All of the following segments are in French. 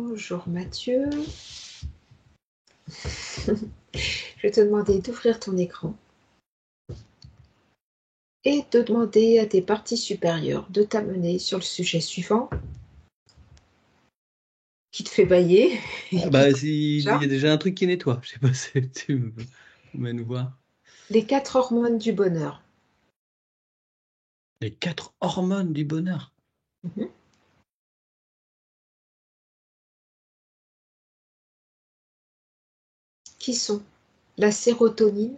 Bonjour Mathieu. Je vais te demander d'ouvrir ton écran et de demander à tes parties supérieures de t'amener sur le sujet suivant qui te fait bailler et Ah qui bah, te il y déjà a déjà un truc qui nettoie. Je sais pas si tu me nous voir. les 4 hormones du bonheur. Les 4 hormones du bonheur. Mhm. Qui sont la sérotonine,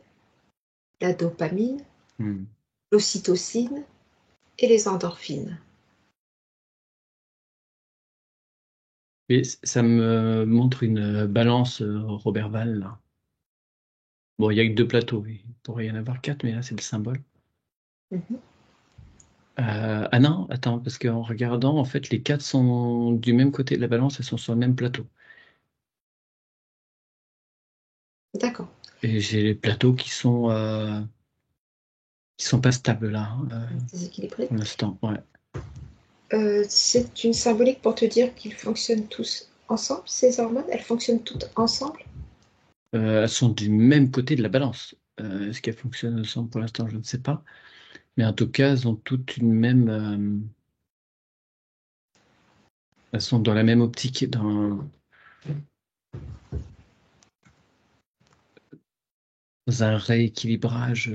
la dopamine, Hmm. l'ocytocine et les endorphines. Et ça me montre une balance Robert Val, là. Bon, il y a que 2 plateaux. Il pourrait y en avoir 4, mais là, c'est le symbole. Mhm. Ah non, attends, parce qu'en regardant, en fait, les 4 sont du même côté de la balance, elles sont sur le même plateau. D'accord. Et j'ai les plateaux qui sont pas stables, là, Déséquilibré. pour l'instant. Ouais. C'est une symbolique pour te dire qu'ils fonctionnent tous ensemble, ces hormones. Elles fonctionnent toutes ensemble. Elles sont du même côté de la balance. Est-ce qu'elles fonctionnent ensemble pour l'instant, je ne sais pas. Mais en tout cas, elles ont toutes une même. Elles sont dans la même optique, dans un rééquilibrage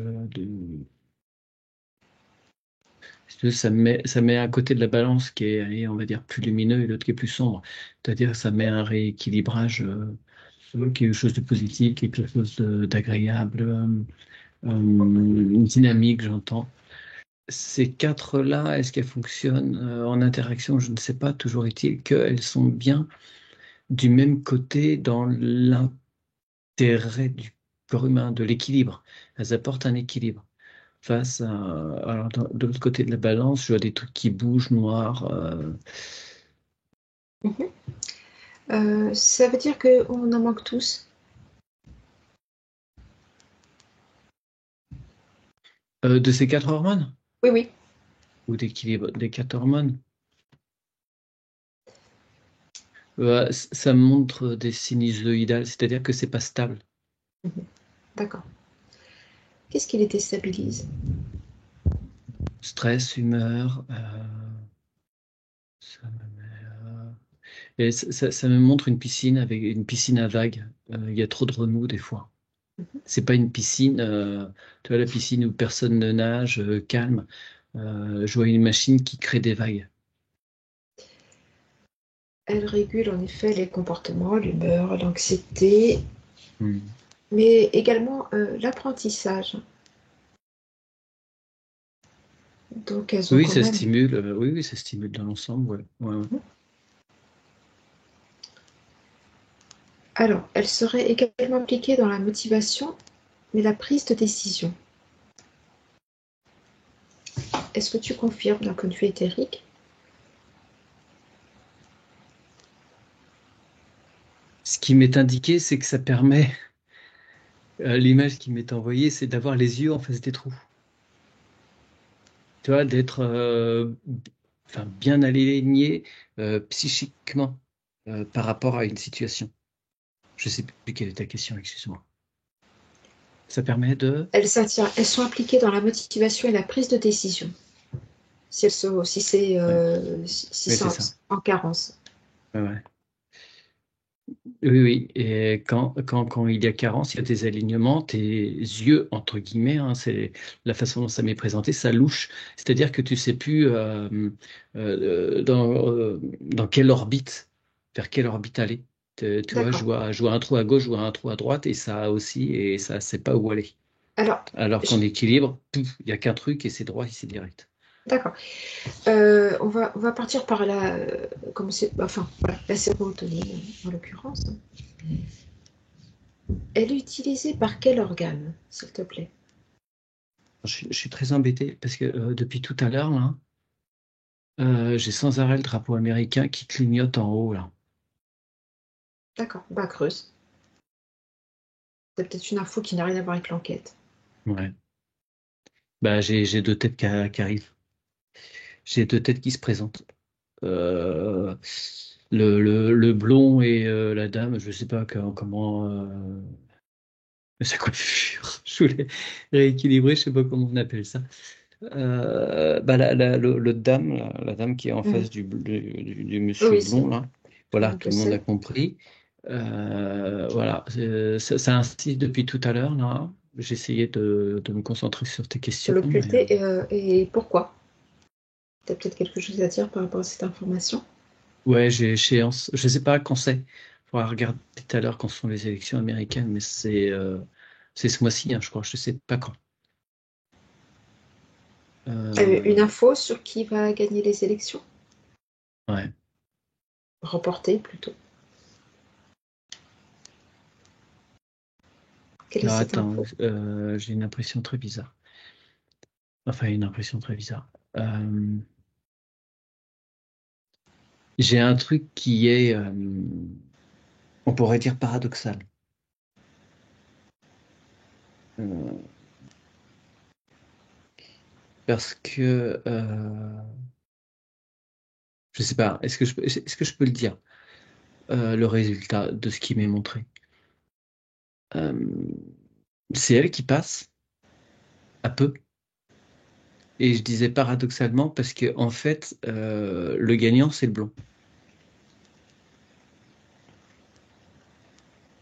si tu veux, ça met à côté de la balance qui est, allez, on va dire, plus lumineux et l'autre qui est plus sombre. C'est-à-dire que ça met un rééquilibrage quelque chose de positif, quelque chose d'agréable, dynamique, j'entends. Ces quatre-là, est-ce qu'elles fonctionnent en interaction? Je ne sais pas. Toujours est-il qu'elles sont bien du même côté dans l'intérêt du corps humain, de l'équilibre. Elles apportent un équilibre. Face à, alors, de l'autre côté de la balance, je vois des trucs qui bougent, noirs. Mhm. Ça veut dire qu'on en manque tous. De ces quatre hormones? Oui, oui. Ou d'équilibre des quatre hormones? Ça montre des sinusoïdales, c'est-à-dire que c'est pas stable. Mhm. D'accord. Qu'est-ce qui les déstabilise? Stress, humeur. Ça me Et ça me montre une piscine avec une piscine à vagues. Il y a trop de remous des fois. Mhm. C'est pas une piscine, tu vois, la piscine où personne ne nage, calme. Je vois une machine qui crée des vagues. Elle régule en effet les comportements, l'humeur, l'anxiété, Hmm. mais également l'apprentissage. Donc elles ont Oui, quand ça même. stimule. Oui, oui, ça stimule dans l'ensemble. Ouais. Ouais, ouais. Alors, elles seraient également impliquées dans la motivation, mais la prise de décision. Est-ce que tu confirmes d'un point de vue éthérique? Ce qui m'est indiqué, c'est que ça permet, l'image qui m'est envoyée, c'est d'avoir les yeux en face des trous. Tu vois, d'être enfin, bien aligné psychiquement par rapport à une situation. Je sais plus quelle est ta question, excuse-moi. Ça permet de... Elles sont impliquées dans la motivation et la prise de décision, si c'est Ouais, si ouais, c'est c'est ça. en carence. Ouais, ouais. Oui, oui. Et quand il y a carence, il y a des alignements. Tes yeux, entre guillemets, hein, c'est la façon dont ça m'est présenté, ça louche. C'est-à-dire que tu sais plus dans quelle orbite, vers quelle orbite aller. Tu vois, D'accord. je vois un trou à gauche, je vois un trou à droite, et ça aussi, et ça sait pas où aller. Alors, Alors qu'en je- équilibre, pouf, il y a qu'un truc et c'est droit et c'est direct. d'accord. On va partir par comme enfin, voilà, la sérotonine, en l'occurrence. Elle est utilisée par quel organe, s'il te plaît? Je suis très embêté parce que depuis tout à l'heure, là, j'ai sans arrêt le drapeau américain qui clignote en haut, là. D'accord. Bah, creuse. C'est peut-être une info qui n'a rien à voir avec l'enquête. Ouais. Bah, j'ai deux têtes qui arrivent. J'ai deux têtes qui se présentent. Euh, le blond et la dame, je sais pas comment sa coiffure, je voulais rééquilibrer, je sais pas comment on appelle ça. Bah, l'autre dame, la dame qui est en Mhm. face du monsieur Oui, blond, là, tout le voilà, monde tout le le monde a sait. compris. Voilà, ça insiste depuis tout à l'heure, là. J'essayais de me concentrer sur tes De questions, mais l'occulter et pourquoi? Tu as peut-être quelque chose à dire par rapport à cette information? ouais, j'ai échéance. Je sais pas quand c'est. Il faudra regarder tout à l'heure quand sont les élections américaines, mais c'est ce mois-ci, hein, je crois. Je sais pas quand. Une Euh, info sur qui va gagner les élections? ouais. Remporter plutôt. Quelle est Alors, cette attends, info? j'ai une impression très bizarre. Enfin, une impression très bizarre. Euh, j'ai un truc qui est, on pourrait dire paradoxal. Euh, parce que, je sais pas, est-ce que je peux le dire, le résultat de ce qui m'est montré? Euh, c'est elle qui passe, à peu. Et je disais paradoxalement parce que, en fait, le gagnant, c'est le blond.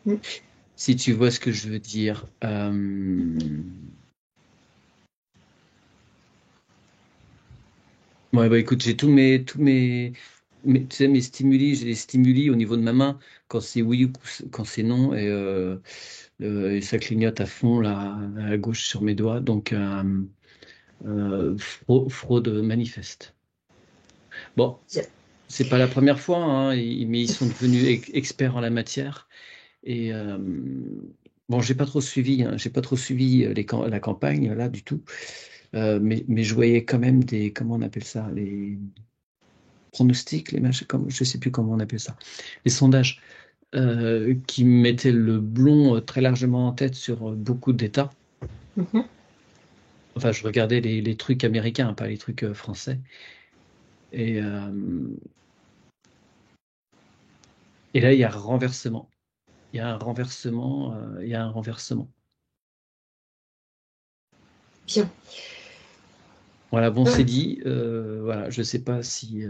Hmm. Si tu vois ce que je veux dire. Ouais, bah écoute, j'ai tu sais, mes stimuli, j'ai des stimuli au niveau de ma main quand c'est oui ou quand c'est non, et ça clignote à fond là, à gauche sur mes doigts, donc fraude manifeste. Bon, Bien. c'est pas la première fois, hein, mais ils sont devenus experts en la matière. Et bon, j'ai pas trop suivi la campagne là du tout. Mais je voyais quand même comment on appelle ça, les pronostics, les matchs, comme, je sais plus comment on appelle ça, les sondages qui mettaient le blond très largement en tête sur beaucoup d'États. Mhm. Enfin, je regardais les trucs américains, hein, pas les trucs français. Et, et là, il y a un renversement. Il y a un renversement. Il y a un renversement. Bien. Voilà, bon, c'est Ah, dit. Voilà, je sais pas si.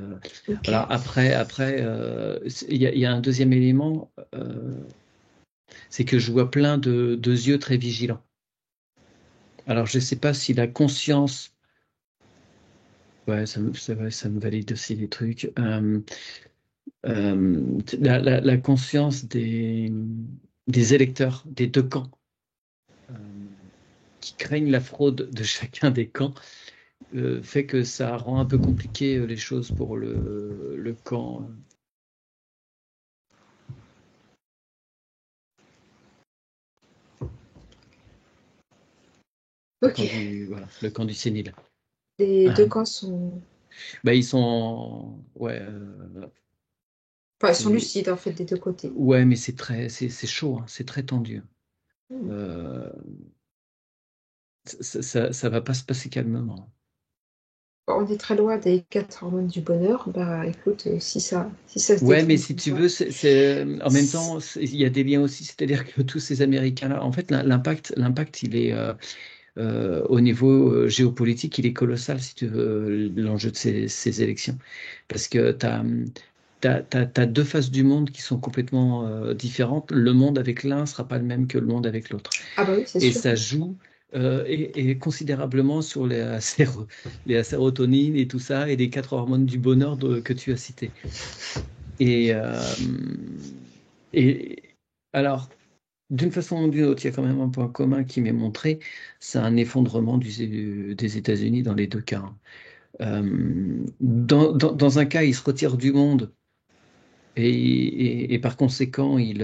ok. Voilà, après, il y a un deuxième élément, c'est que je vois plein de yeux très vigilants. Alors, je sais pas si la conscience, ouais, c'est vrai, ça me valide aussi des trucs. La conscience des électeurs des deux camps, euh, qui craignent la fraude de chacun des camps, fait que ça rend un peu compliqué les choses pour le camp. Ok. Voilà, le camp du sénile. Les deux Euh, camps sont, bah, ils sont, ouais, enfin, ils sont c'est, lucides en fait des deux côtés. ouais, mais c'est chaud, hein, c'est très tendu. Hmm. Euh, ça va pas se passer calmement. On est très loin des quatre hormones du bonheur. Bah, écoute, si ça se Ouais, mais décline si comme tu ça, veux, en même temps, il y a des liens aussi, c'est-à-dire que tous ces Américains-là, en fait, l'impact, il est au niveau géopolitique, il est colossal, si tu veux, l'enjeu de ces élections. Parce que t'as deux faces du monde qui sont complètement différentes. Le monde avec l'un sera pas le même que le monde avec l'autre. ah bah oui, c'est Et sûr. ça joue et considérablement sur les sérotonines et tout ça, et les quatre hormones du bonheur que tu as citées. Et, et alors, d'une façon ou d'une autre, il y a quand même un point commun qui m'est montré, c'est un effondrement des États-Unis dans les deux cas, hein. Dans un cas, ils se retirent du monde et par conséquent, il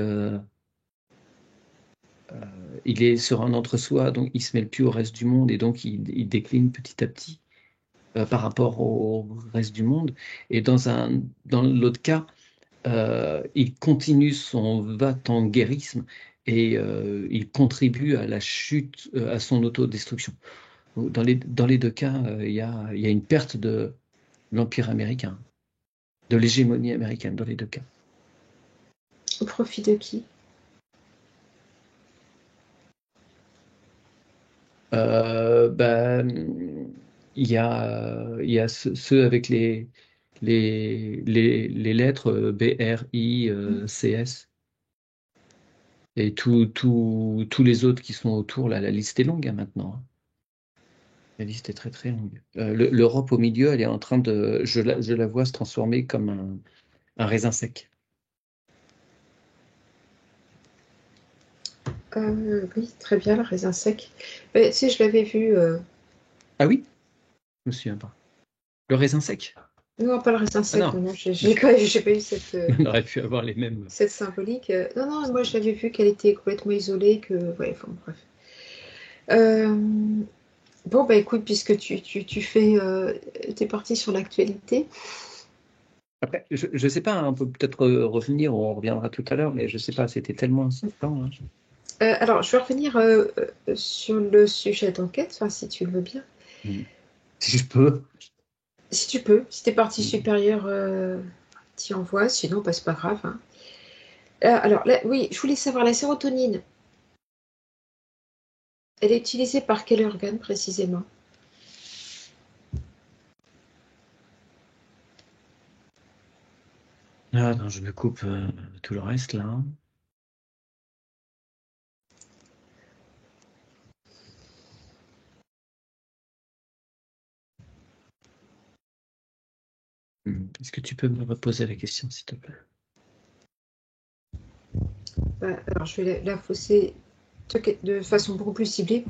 est sur un entre-soi, donc il se mêle plus au reste du monde et donc il décline petit à petit par rapport au reste du monde. Et dans l'autre cas, il continue son va-t-en-guérisme et il contribue à la chute, à son autodestruction. Dans les deux cas, il y a une perte de l'Empire américain. de l'hégémonie américaine dans les deux cas. Au profit de qui? Il y a ceux avec les lettres B, R, I, C, S. Et tous les autres qui sont autour, là, la liste est longue hein, maintenant. Hein. La liste est très très longue. L'Europe au milieu, elle est en train de. Je la vois se transformer comme un raisin sec. Oui, très bien, le raisin sec. Mais, tu sais, je l'avais vu. Ah oui? Je me souviens pas. Le raisin sec? Non, pas le raisin Ah sec, non, non, non, j'ai pas eu cette, on aurait pu avoir les mêmes. cette symbolique. Non, non, moi je l'avais vu qu'elle était complètement isolée, que. Ouais, enfin, bref. Euh, Bon, bah écoute, puisque tu fais. T'es parti sur l'actualité. Après, je ne sais pas, hein, on peut peut-être revenir, on reviendra tout à l'heure, mais je sais pas, c'était tellement insistant. Hein. Alors, je vais revenir sur le sujet d'enquête, enfin, si tu le veux bien. Mm. Si je peux. Si tu peux, si t'es partie Mm. supérieure, t'y envoies, sinon, bah, c'est pas grave. Hein. Alors, là, oui, je voulais savoir, la sérotonine, elle est utilisée par quel organe précisément? Ah non, je me coupe tout le reste là. Hein. Est-ce que tu peux me reposer la question, s'il te plaît? Alors, je vais la fausser de façon beaucoup plus ciblée.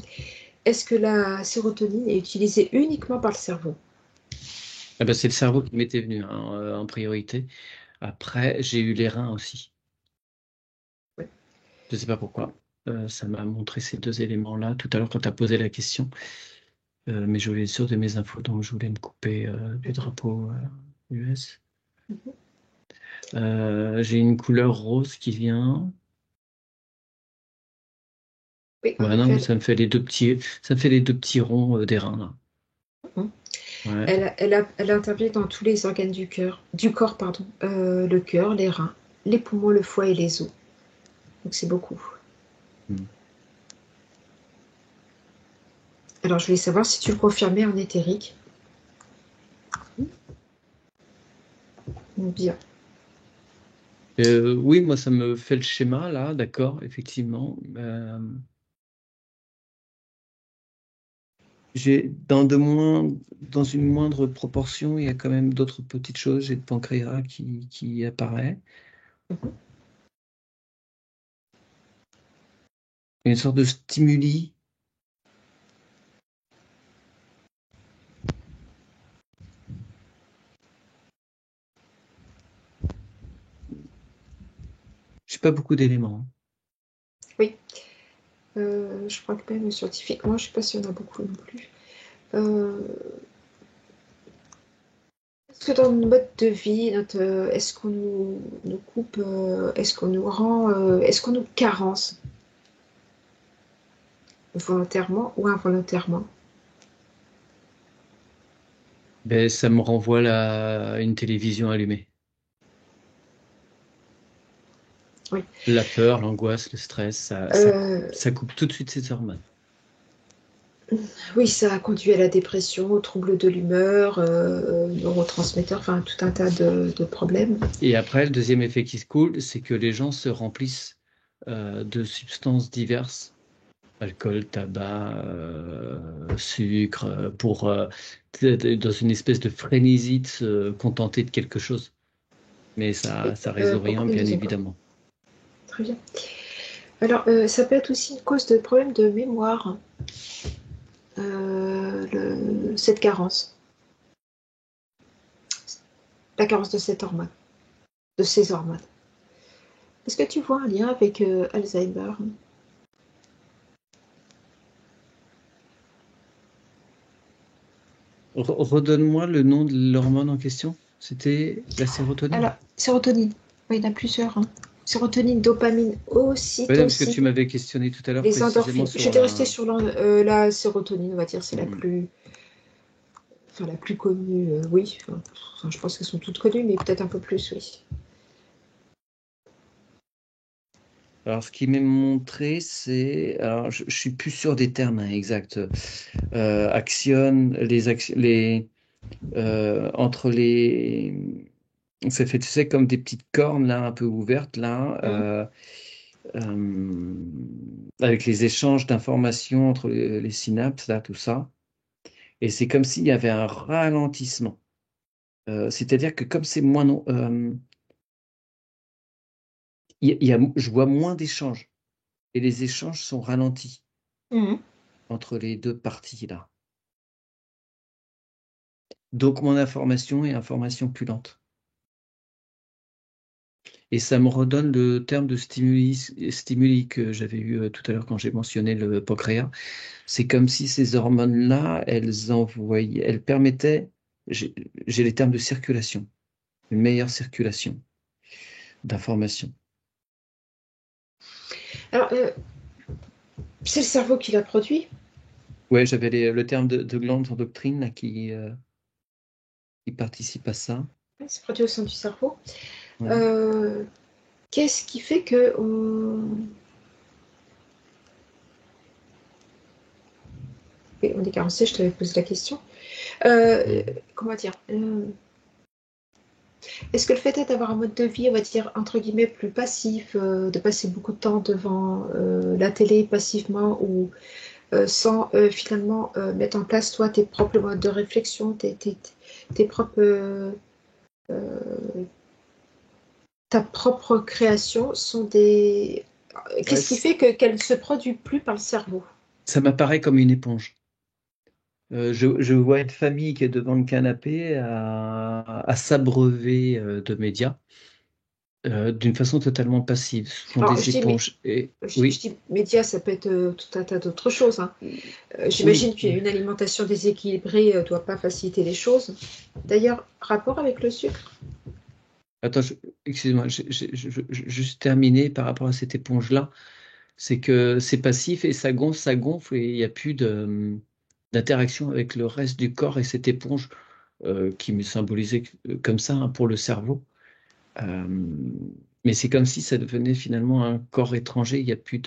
Est-ce que la sérotonine est utilisée uniquement par le cerveau? Ah ben, c'est le cerveau qui m'était venu hein, en priorité. Après, j'ai eu les reins aussi. Ouais. Je ne sais pas pourquoi. Ça m'a montré ces deux éléments-là tout à l'heure quand tu as posé la question. Mais je voulais être sûr de mes infos, donc je voulais me couper du drapeau US. Mhm. J'ai une couleur rose qui vient. Oui, en Ouais, non, mais effet, ça me fait les deux petits ronds des reins là. mhm. Ouais. Elle intervient dans tous les organes du corps, pardon. Le cœur, les reins, les poumons, le foie et les os. Donc c'est beaucoup. Hmm. Alors je voulais savoir si tu le confirmais en éthérique. Bien. Oui, moi ça me fait le schéma là, d'accord, effectivement. J'ai dans une moindre proportion, il y a quand même d'autres petites choses. J'ai le pancréas qui apparaît. Mhm. Une sorte de stimuli. Je n'ai pas beaucoup d'éléments. Oui. Je crois que même scientifiquement, je ne sais pas s'il y en a beaucoup non plus. Euh, Est-ce que dans notre mode de vie, est-ce qu'on nous coupe, est-ce qu'on nous rend, est-ce qu'on nous carence volontairement ou involontairement? Ben, ça me renvoie à une télévision allumée. Oui. La peur, l'angoisse, le stress, Euh, ça coupe tout de suite ces hormones. oui, ça a conduit à la dépression, aux troubles de l'humeur, neurotransmetteurs, enfin tout un tas de problèmes. Et après, le deuxième effet qui se coule, c'est que les gens se remplissent de substances diverses, alcool, tabac, sucre, dans une espèce de frénésie de se contenter de quelque chose. Mais ça résout Pour rien, combien de bien deuxième fois? évidemment. Très bien. Alors, ça peut être aussi une cause de problèmes de mémoire, cette carence, la carence de cette hormone, de ces hormones. Est-ce que tu vois un lien avec Alzheimer? Redonne-moi le nom de l'hormone en question. C'était la sérotonine. Alors, sérotonine. Oui, il y en a plusieurs. Hein. Sérotonine, dopamine, Oui, non, parce que tu ocytocine, m'avais questionné tout à l'heure les précisément endorphines. sur J'étais restée la. sur la sérotonine, on va dire, c'est la Hmm. plus. Enfin, la plus connue, oui. Enfin, je pense qu'elles sont toutes connues, mais peut-être un peu plus, oui. Alors, ce qui m'est montré, c'est. Alors, je suis plus sûr des termes exacts. Action, entre les. Ça fait, tu sais, comme des petites cornes, là, un peu ouvertes, là, avec les échanges d'informations entre les synapses, là, tout ça. Et c'est comme s'il y avait un ralentissement. C'est-à-dire que comme c'est moins. Je vois moins d'échanges. Et les échanges sont ralentis entre les deux parties, là. Donc, mon information est information plus lente. Et ça me redonne le terme de stimuli que j'avais eu tout à l'heure quand j'ai mentionné le pancréas. C'est comme si ces hormones-là, elles permettaient, j'ai les termes de circulation, une meilleure circulation d'informations. Alors, c'est le cerveau qui l'a produit. Ouais, j'avais le terme de glande endocrine là, qui participe à ça. C'est produit au sein du cerveau. Ouais. Qu'est-ce qui fait que on est carencé, je t'avais posé la question. Comment dire Est-ce que le fait d'avoir un mode de vie, on va dire, entre guillemets, plus passif, de passer beaucoup de temps devant la télé passivement ou sans finalement mettre en place, toi, tes propres modes de réflexion, tes propres, ta propre création, sont des... Ouais, Qu'est-ce qui fait qu'elle ne se produit plus par le cerveau? ça m'apparaît comme une éponge. Je vois une famille qui est devant le canapé à s'abreuver de médias d'une façon totalement passive. Ce sont Alors, des éponges. Et je oui, dis médias, ça peut être tout un tas d'autres choses, hein. oui. J'imagine qu'une alimentation déséquilibrée ne doit pas faciliter les choses. D'ailleurs, rapport avec le sucre? Attends, excuse-moi, juste terminé par rapport à cette éponge-là. C'est que c'est passif et ça gonfle et il n'y a plus d'interaction avec le reste du corps et cette éponge qui me symbolisait comme ça hein, pour le cerveau. Euh, mais c'est comme si ça devenait finalement un corps étranger. Il y a plus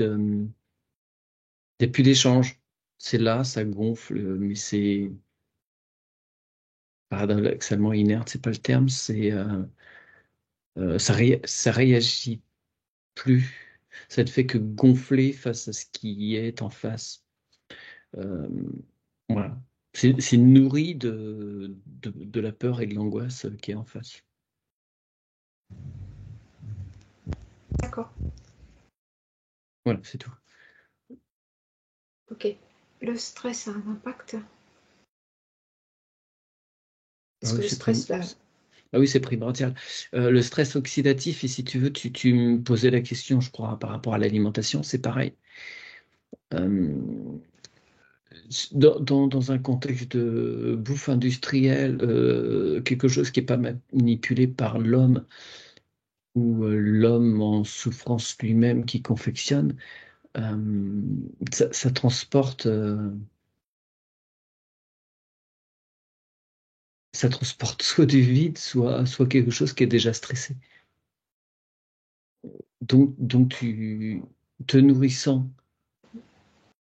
d'échange. C'est là, ça gonfle, mais c'est paradoxalement inerte. C'est pas le terme. Ça réagit plus. Ça ne fait que gonfler face à ce qui est en face. Euh, voilà. C'est nourri de la peur et de l'angoisse qui est en face. D'accord, Voilà, c'est tout. ok. Le stress a un impact? Ah Est-ce que oui, le c'est prim- stress, là... ah oui, c'est primordial. Le stress oxydatif, et si tu veux, tu me posais la question, je crois, par rapport à l'alimentation, c'est pareil. Euh, dans un contexte de bouffe industrielle, quelque chose qui n'est pas manipulé par l'homme ou l'homme en souffrance lui-même qui confectionne, ça transporte, ça transporte soit du vide, soit quelque chose qui est déjà stressé. Donc te nourrissant,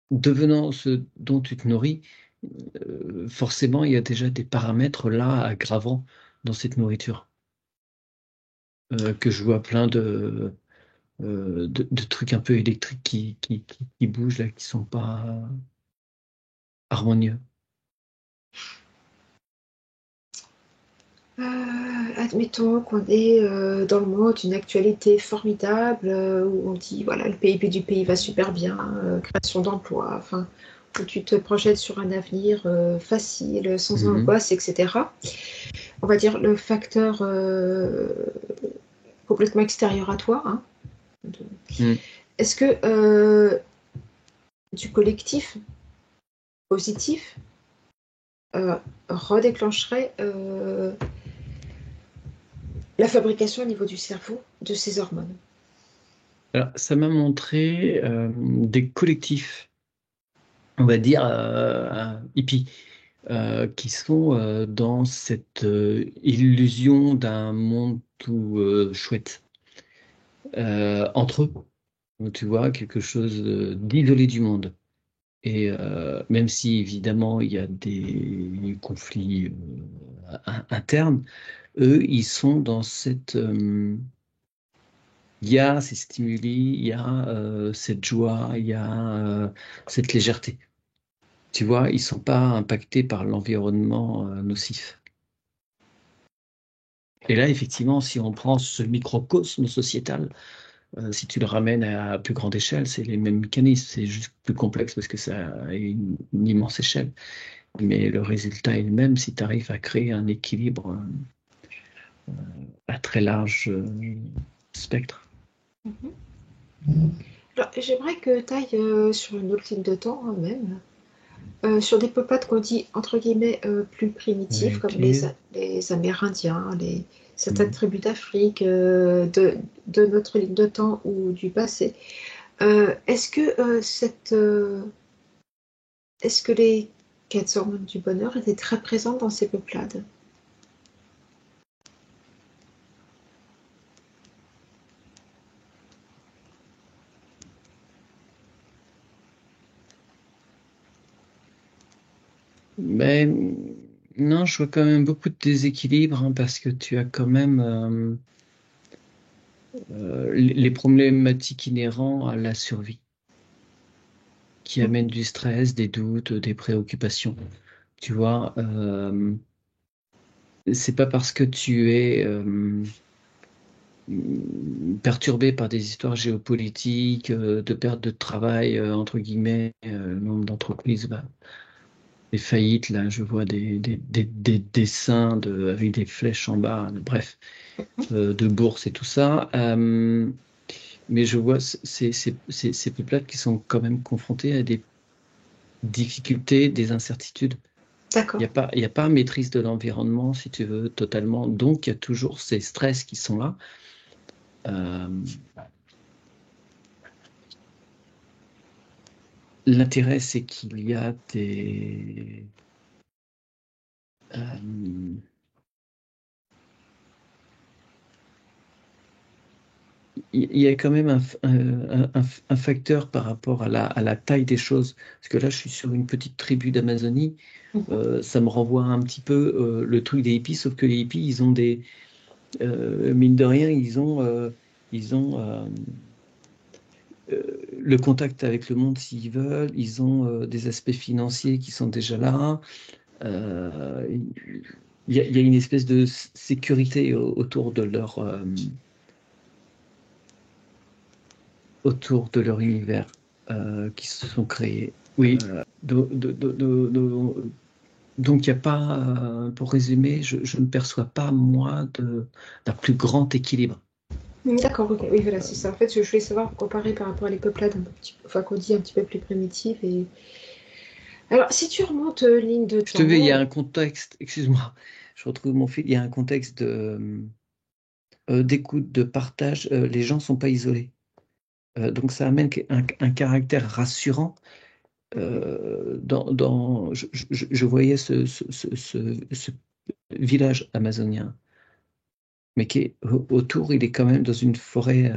devenant ce dont tu te nourris, forcément, il y a déjà des paramètres là aggravants dans cette nourriture. Que je vois plein de trucs un peu électriques qui bougent là, qui sont pas harmonieux. Admettons qu'on est dans le monde d'une actualité formidable où on dit voilà le PIB du pays va super bien, création d'emplois, enfin où tu te projettes sur un avenir facile, sans Mhm. angoisse, etc. On va dire le facteur complètement extérieur à toi, hein. Mm. Est-ce que du collectif positif euh, redéclencherait la fabrication au niveau du cerveau de ces hormones? Alors, ça m'a montré des collectifs, on va dire, hippies. qui sont dans cette illusion d'un monde tout chouette entre eux. Tu vois, quelque chose d'isolé du monde. Et même si évidemment il y a des conflits internes, eux, ils sont dans cette... il y a ces stimuli, il y a cette joie, il y a cette légèreté. Tu vois, ils sont pas impactés par l'environnement nocif. Et là, effectivement, si on prend ce microcosme sociétal, si tu le ramènes à plus grande échelle, c'est les mêmes mécanismes. C'est juste plus complexe parce que ça a une immense échelle. Mais le résultat est le même si tu arrives à créer un équilibre à très large spectre. Alors, j'aimerais que tu ailles sur une autre ligne de temps, hein, même, sur des peuples qu'on dit entre guillemets plus primitifs, comme Primitive. les Amérindiens, certaines Mhm. tribus d'Afrique, de notre ligne de temps ou du passé. Est-ce que est-ce que les quêtes hormones du bonheur étaient très présentes dans ces peuplades? Mais non, je vois quand même beaucoup de déséquilibre hein, parce que tu as quand même les problématiques inhérentes à la survie qui amènent du stress, des doutes, des préoccupations. Tu vois, c'est pas parce que tu es perturbé par des histoires géopolitiques, de perte de travail, entre guillemets, le nombre d'entreprises, bah, des faillites, là, je vois des dessins avec des flèches en bas, bref, de bourse et tout ça. Mais je vois ces peuples qui sont quand même confrontés à des difficultés, des incertitudes. D'accord. Il y a pas maîtrise de l'environnement, si tu veux, totalement. Donc, il y a toujours ces stress qui sont là. Euh, L'intérêt, c'est qu'il y a euh, il y a quand même un facteur par rapport à la taille des choses. Parce que là, je suis sur une petite tribu d'Amazonie. Mhm. Ça me renvoie un petit peu le truc des hippies, sauf que les hippies, ils ont mine de rien, ils ont le contact avec le monde s'ils veulent. Ils ont des aspects financiers qui sont déjà là. Euh, il y a une espèce de sécurité autour de leur univers qui se sont créés. Oui, donc il n'y a pas, pour résumer, je ne perçois pas, moi, d'un plus grand équilibre. D'accord, ok. Oui, voilà, c'est ça. En fait, je voulais savoir comparer par rapport à les peuplades enfin, qu'on dit un petit peu plus primitives. Et... Alors, si tu remontes ligne de Je te veux, il y a temps, un contexte, excuse-moi, je retrouve mon fil, il y a un contexte d'écoute, de partage, les gens ne sont pas isolés. Donc ça amène un caractère rassurant. Je voyais ce village amazonien, mais qui est autour, il est quand même dans une forêt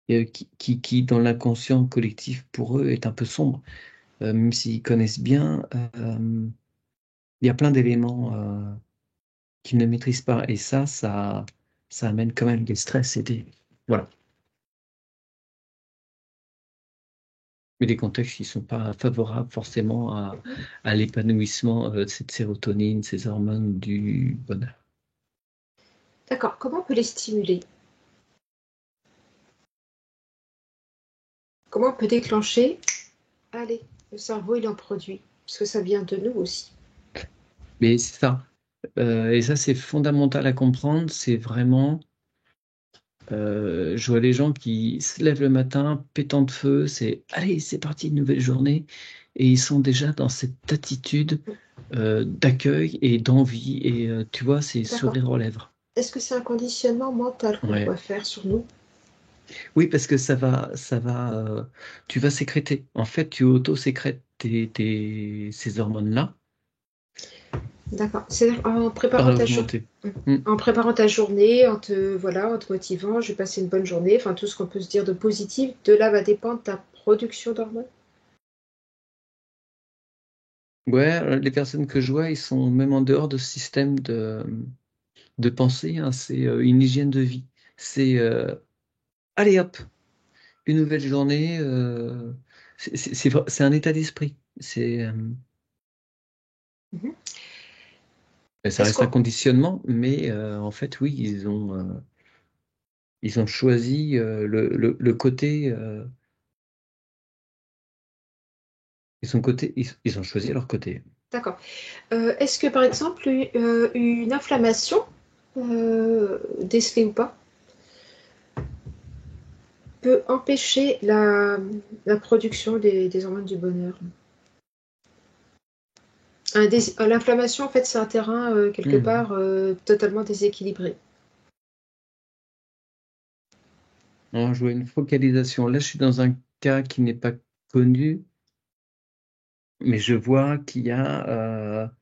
dans l'inconscient collectif pour eux, est un peu sombre. Même s'ils connaissent bien, il y a plein d'éléments qu'ils ne maîtrisent pas. Et ça amène quand même des stress et des... Voilà. Mais des contextes qui ne sont pas favorables forcément à l'épanouissement de cette sérotonine, ces hormones du bonheur. d'accord, comment on peut les stimuler? Comment on peut déclencher? Allez, le cerveau, il en produit. Parce que ça vient de nous aussi. Mais c'est ça. Et ça, c'est fondamental à comprendre. C'est vraiment, je vois les gens qui se lèvent le matin, pétant de feu, c'est allez, c'est parti, une nouvelle journée. Et ils sont déjà dans cette attitude d'accueil et d'envie. Et tu vois, c'est D'accord. sourire aux lèvres. Est-ce que c'est un conditionnement mental qu'on Ouais. doit faire sur nous? Oui, parce que tu vas sécréter. En fait, tu auto-sécrètes. ces hormones-là D'accord. C'est-à-dire augmenter. en préparant ta journée, en te motivant, je vais passer une bonne journée, enfin tout ce qu'on peut se dire de positif, de là va dépendre ta production d'hormones. Ouais, les personnes que je vois, ils sont même en dehors de ce système de pensée, hein, c'est une hygiène de vie. C'est allez hop, une nouvelle journée. C'est un état d'esprit. Mhm. Ça Est-ce reste un qu'on... conditionnement, mais en fait, oui, ils ont choisi le côté. Ils ont choisi leur côté. D'accord. Est-ce que par exemple, une inflammation, décelée ou pas, peut empêcher la production des hormones du bonheur? L'inflammation, en fait, c'est un terrain quelque Hmm. part totalement déséquilibré. Alors, je vois une focalisation. Là, je suis dans un cas qui n'est pas connu, mais je vois qu'il y a.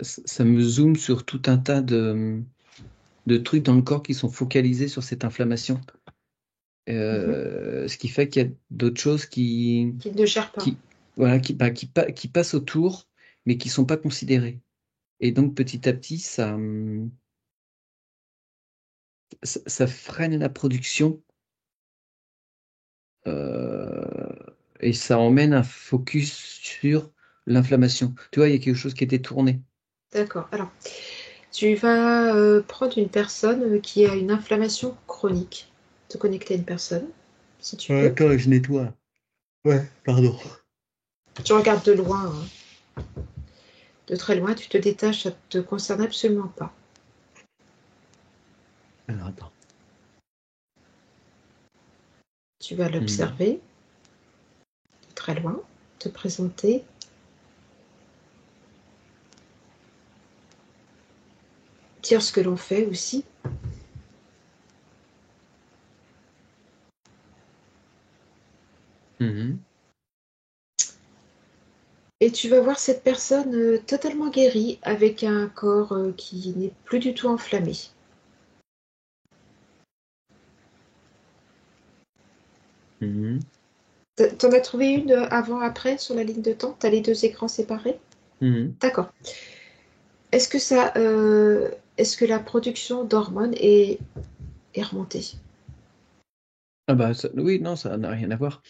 Ça me zoome sur tout un tas de trucs dans le corps qui sont focalisés sur cette inflammation. Mhm. Ce qui fait qu'il y a d'autres choses Qui ne gère pas. qui, voilà, qui passent autour, mais qui sont pas considérées. Et donc, petit à petit, ça freine la production euh, et ça emmène un focus sur l'inflammation. Tu vois, il y a quelque chose qui était tourné. D'accord. Alors, tu vas prendre une personne qui a une inflammation chronique. Te connecter à une personne, si tu peux. Attends, je nettoie. Ouais, pardon. Tu regardes de loin, hein. De très loin, tu te détaches, ça ne te concerne absolument pas. Alors, attends. Tu vas Hmm. l'observer de très loin, te présenter, dire ce que l'on fait aussi. Mhm. Et tu vas voir cette personne totalement guérie, avec un corps qui n'est plus du tout enflammé. Mhm. T'en as trouvé une avant-après sur la ligne de temps? T'as les deux écrans séparés? Mhm. D'accord. Est-ce que est-ce que la production d'hormones est remontée? Ah bah oui, non, ça n'a rien à voir.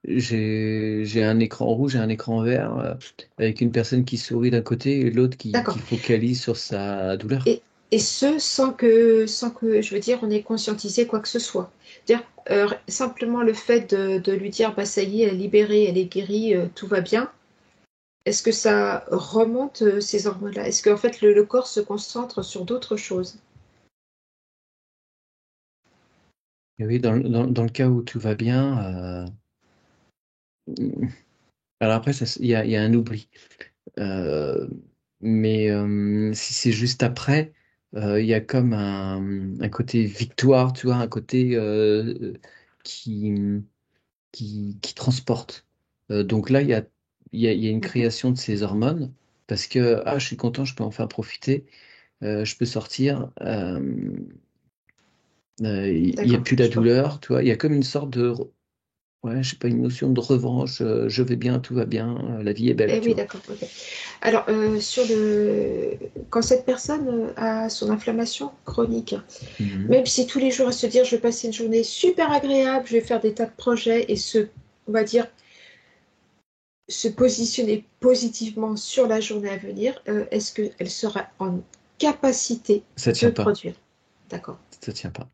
J'ai un écran rouge et un écran vert avec une personne qui sourit d'un côté et l'autre D'accord. qui focalise sur sa douleur. Et, et ce, sans que, je veux dire, on ait conscientisé quoi que ce soit. Dire, simplement le fait de lui dire, bah ça y est, elle est libérée, elle est guérie, tout va bien. Est-ce que ça remonte ces hormones-là? Est-ce qu'en fait le corps se concentre sur d'autres choses? Et oui, dans le cas où tout va bien, alors après, il y a un oubli. Euh, mais si c'est juste après, il y a comme un côté victoire, tu vois, un côté qui, qui transporte. Donc là, il y a une Mhm. création de ces hormones parce que ah, je suis content, je peux en faire profiter, je peux sortir, il n'y a D'accord, plus la je vois. douleur, tu vois, il y a comme une sorte de, ouais, je sais pas, une notion de revanche, je vais bien, tout va bien, la vie est belle, Eh tu oui, vois. d'accord, ok. Alors, quand cette personne a son inflammation chronique, Mhm. même si tous les jours elle se dit, je vais passer une journée super agréable, je vais faire des tas de projets et on va dire, se positionner positivement sur la journée à venir, est-ce qu'elle sera en capacité Ça de tient pas, produire? D'accord. ça tient pas.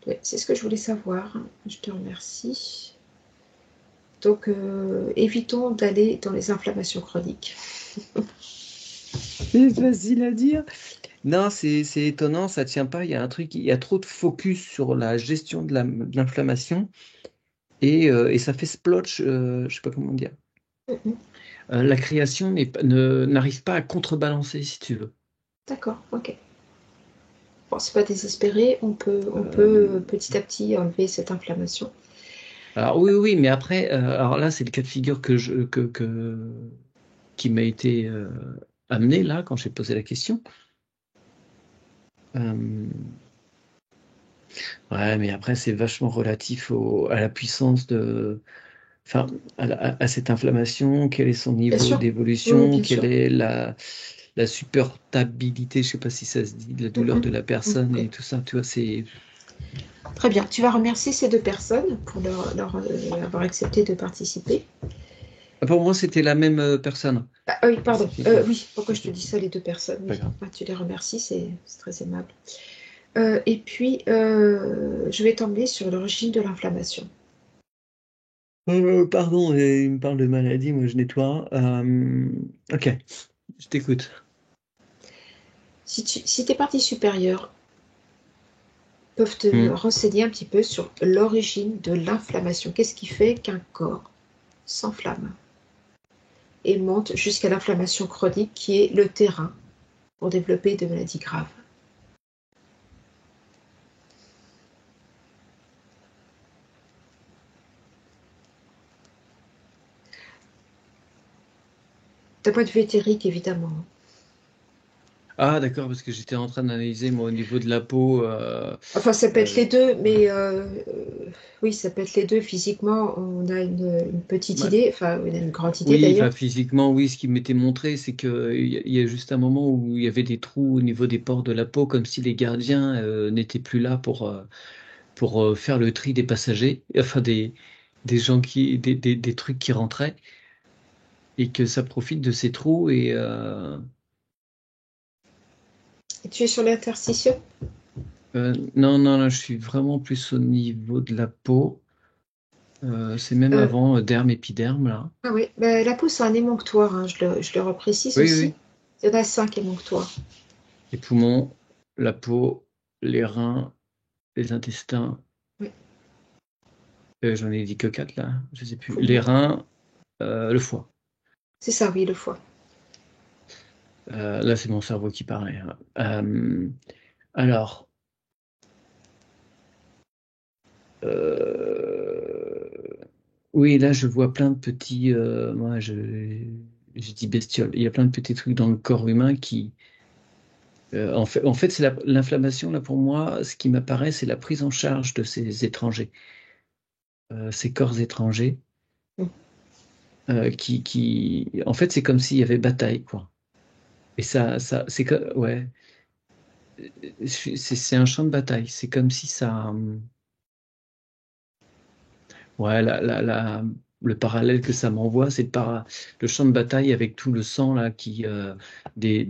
Ouais, c'est ce que je voulais savoir. Je te remercie. Donc, évitons d'aller dans les inflammations chroniques. C'est facile à dire. Non, c'est étonnant, ça tient pas. Il y a un truc, il y a trop de focus sur la gestion de l'inflammation et ça fait splotch, je sais pas comment dire. Mhm. La création n'arrive pas à contrebalancer, si tu veux. D'accord, ok. Bon, c'est pas désespéré, on peut Euh, petit à petit enlever cette inflammation. Alors oui, oui, mais après, alors là, c'est le cas de figure qui m'a été amené là quand j'ai posé la question. Euh, ouais, mais après, c'est vachement relatif à la puissance enfin, à cette inflammation, quel est son Bien niveau sûr. Oui, oui, d'évolution, bien quelle sûr. est la supportabilité, je sais pas si ça se dit, de la douleur de la personne Ok. et tout ça, tu vois, c'est... Très bien. Tu vas remercier ces deux personnes pour avoir accepté de participer. Pour moi, c'était la même personne. Ah, oui, pardon. C'était... Oui, pourquoi je te c'était dis ça, les deux personnes? pas Oui. grave. Ah, tu les remercies, c'est très aimable. Et puis, je vais t'emmener sur l'origine de l'inflammation. Pardon, il me parle de maladie, moi je nettoie. Ok, je t'écoute. Si tes parties supérieures peuvent te Hmm. renseigner un petit peu sur l'origine de l'inflammation, qu'est-ce qui fait qu'un corps s'enflamme et monte jusqu'à l'inflammation chronique qui est le terrain pour développer de maladies graves. D'un point de vue éthérique, évidemment. Ah d'accord, parce que j'étais en train d'analyser moi au niveau de la peau. Enfin, ça peut être Euh, les deux, ouais. mais oui, ça peut être les deux. Physiquement, on a une petite Ouais. idée, enfin, on a une grande idée Oui, d'ailleurs. enfin physiquement, oui, ce qui m'était montré, c'est que il y a juste un moment où il y avait des trous au niveau des pores de la peau, comme si les gardiens n'étaient plus là pour faire le tri des passagers, enfin des gens des trucs qui rentraient, et que ça profite de ces trous Et tu es sur l'interstition? non, non, non, je suis vraiment plus au niveau de la peau. C'est même Euh, avant derme, épiderme, là. ah oui, ben, la peau, c'est un émonctoire, hein, je le reprécise Oui, aussi. oui. Il y en a 5 émonctoires. Les poumons, la peau, les reins, les intestins. Oui, J'en ai dit que quatre, là. Je sais plus. Les poumon. reins, le foie. C'est ça, oui, le foie. Là, c'est mon cerveau qui parlait, hein. Alors, euh, oui, là, je vois plein de petits... moi, je dis bestioles. Il y a plein de petits trucs dans le corps humain qui... en fait, c'est l'inflammation, là, pour moi, ce qui m'apparaît, c'est la prise en charge de ces étrangers, ces corps étrangers, Mm. en fait, c'est comme s'il y avait bataille, quoi. Et c'est que, ouais, c'est un champ de bataille. C'est comme si ça, ouais, le parallèle que ça m'envoie, c'est le champ de bataille avec tout le sang là des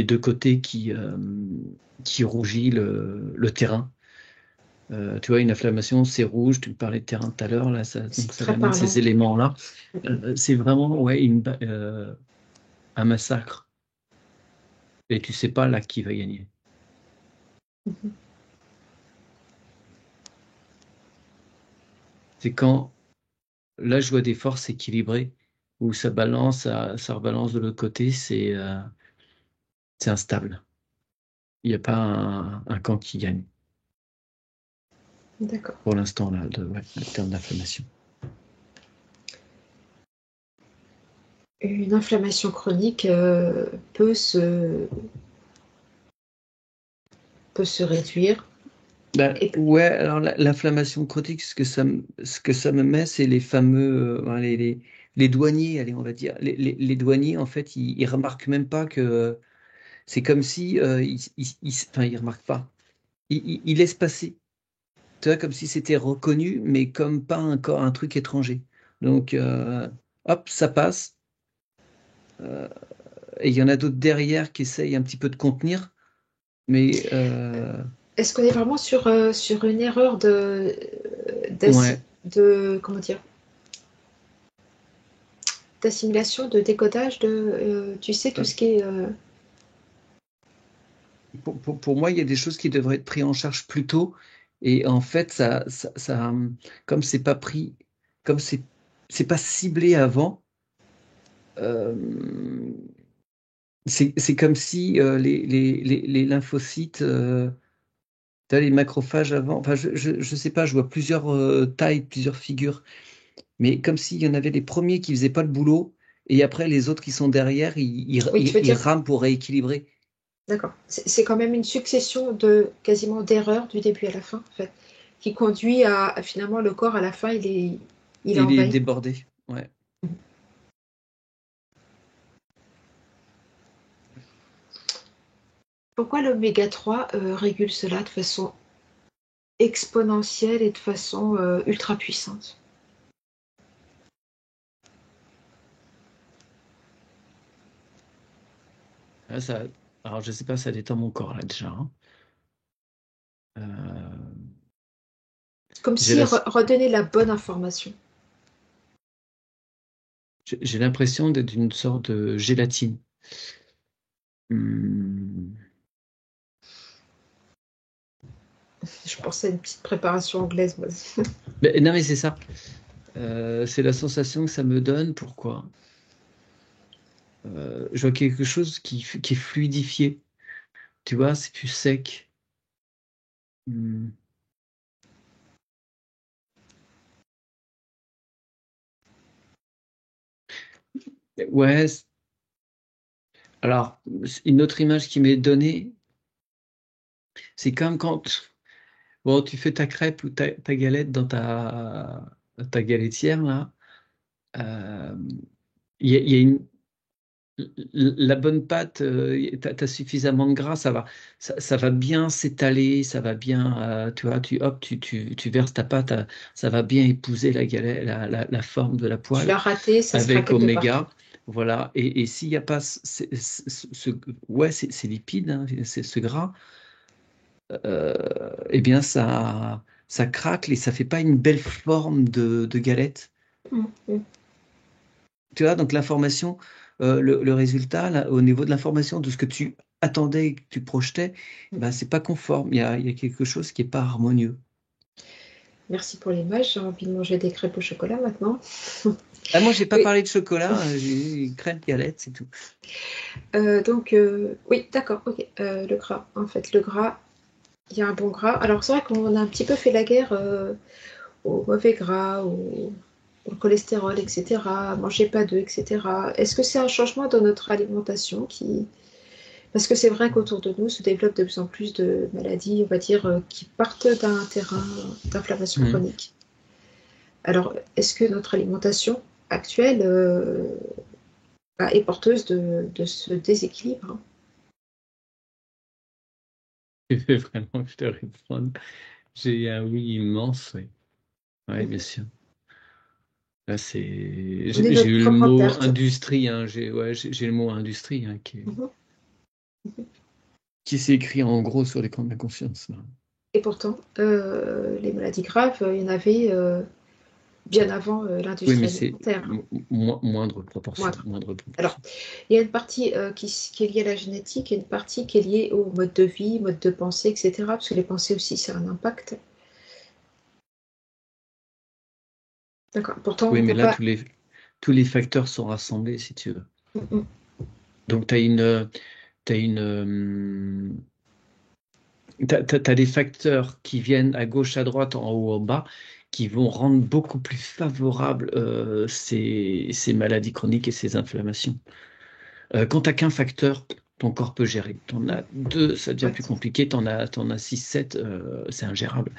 deux côtés qui rougit le terrain. Tu vois, une inflammation, c'est rouge. Tu me parlais de terrain tout à l'heure, là, C'est donc ça très m'amène parlant. ces éléments-là. Mm, C'est vraiment, ouais, un massacre. Et tu sais pas là qui va gagner. mm, mm. C'est quand là je vois des forces équilibrées où ça rebalance de l'autre côté, c'est instable. Il n'y a pas un camp qui gagne D'accord. pour l'instant là, ouais, le terme d'inflammation. Une inflammation chronique peut se réduire. Ben, Et ouais, alors l'inflammation chronique, ce que ça me met, c'est les fameux, ben, les douaniers, allez, on va dire. Les douaniers, en fait, ils remarquent même pas que c'est comme si, enfin, ils remarquent pas. Ils laissent passer. Tu vois, comme si c'était reconnu, mais comme pas encore un truc étranger. Donc, hop, ça passe. Euh, et il y en a d'autres derrière qui essayent un petit peu de contenir. Mais est-ce qu'on est vraiment sur une erreur ouais, comment dire, d'assimilation, de décodage, tu sais, tout Euh, ce qui est... pour moi, il y a des choses qui devraient être prises en charge plus tôt. Et en fait, comme c'est pas pris, comme c'est pas ciblé avant, euh, c'est comme si les lymphocytes T'as les macrophages avant. Enfin, je sais pas, je vois plusieurs tailles, plusieurs figures. Mais comme s'il y en avait les premiers qui faisaient pas le boulot, et après les autres qui sont derrière, Oui, tu veux ils dire, rament pour rééquilibrer. d'accord. C'est quand même une succession de quasiment d'erreurs du début à la fin, en fait, qui conduit finalement le corps à la fin, il est Il est envahi. débordé. Ouais. Pourquoi l'oméga 3 régule cela de façon exponentielle et de façon ultra puissante? Ah, alors, je sais pas, ça détend mon corps là déjà, hein. Euh, Comme j'ai si la- redonner la bonne information. j'ai l'impression d'être une sorte de gélatine. Hmm. Je pensais à une petite préparation anglaise, moi. Non, mais c'est ça. C'est la sensation que ça me donne. Pourquoi? Je vois quelque chose qui est fluidifié. Tu vois, c'est plus sec. Hmm. Ouais. Alors, une autre image qui m'est donnée, c'est comme quand bon, tu fais ta crêpe ou ta galette dans ta galetière, là. Euh, il y a la bonne pâte, tu as suffisamment de gras, ça va bien s'étaler, ça va bien, tu vois, hop, tu verses ta pâte, ça va bien épouser la galette, la forme de la Tu poêle l'as raté, ça se avec craquette de partout. oméga. Voilà. Et s'il n'y a pas ouais, c'est lipide, hein, c'est ce gras, eh bien, ça craque et ça fait pas une belle forme de galette. Mm, mm. Tu vois, donc l'information, le résultat, là, au niveau de l'information, de ce que tu attendais, que tu projetais, ben, c'est pas conforme. Il y a quelque chose qui est pas harmonieux. Merci pour l'image, j'ai envie de manger des crêpes au chocolat maintenant. Ah, moi, j'ai pas Oui, parlé de chocolat, j'ai une crème galette, c'est tout. donc, oui, d'accord, ok. Le gras, en fait, le gras, il y a un bon gras. Alors, c'est vrai qu'on a un petit peu fait la guerre au mauvais gras, au cholestérol, etc. Mangez pas d'œufs, etc. Est-ce que c'est un changement dans notre alimentation qui... Parce que c'est vrai qu'autour de nous se développent de plus en plus de maladies, on va dire, qui partent d'un terrain d'inflammation Mhm. chronique. Alors, est-ce que notre alimentation actuelle est porteuse de ce déséquilibre? Tu veux vraiment que je te réponde? J'ai un oui immense, oui. Oui, bien sûr. Là, On est j'ai notre eu le propre mot perte. industrie, hein, j'ai le mot industrie, hein, Mhm. qui s'est écrit en gros sur l'écran de ma conscience, là. Et pourtant, les maladies graves, il y en avait bien avant Oui, l'industrie mais c'est alimentaire, hein. moindre proportion, Moindre. moindre Alors, proportion. il y a une partie qui est liée à la génétique et une partie qui est liée au mode de vie, mode de pensée, etc. Parce que les pensées aussi, ça a un impact. D'accord. Pourtant, on Oui, ne mais peut là, pas. tous les facteurs sont rassemblés, si tu veux. Mm, mm. Donc, t'as des facteurs qui viennent à gauche, à droite, en haut, en bas, qui vont rendre beaucoup plus favorables ces maladies chroniques et ces inflammations. Quand t'as qu'un facteur, ton corps peut gérer. T'en as deux, ça devient Ouais. plus compliqué. T'en as six, sept, c'est ingérable.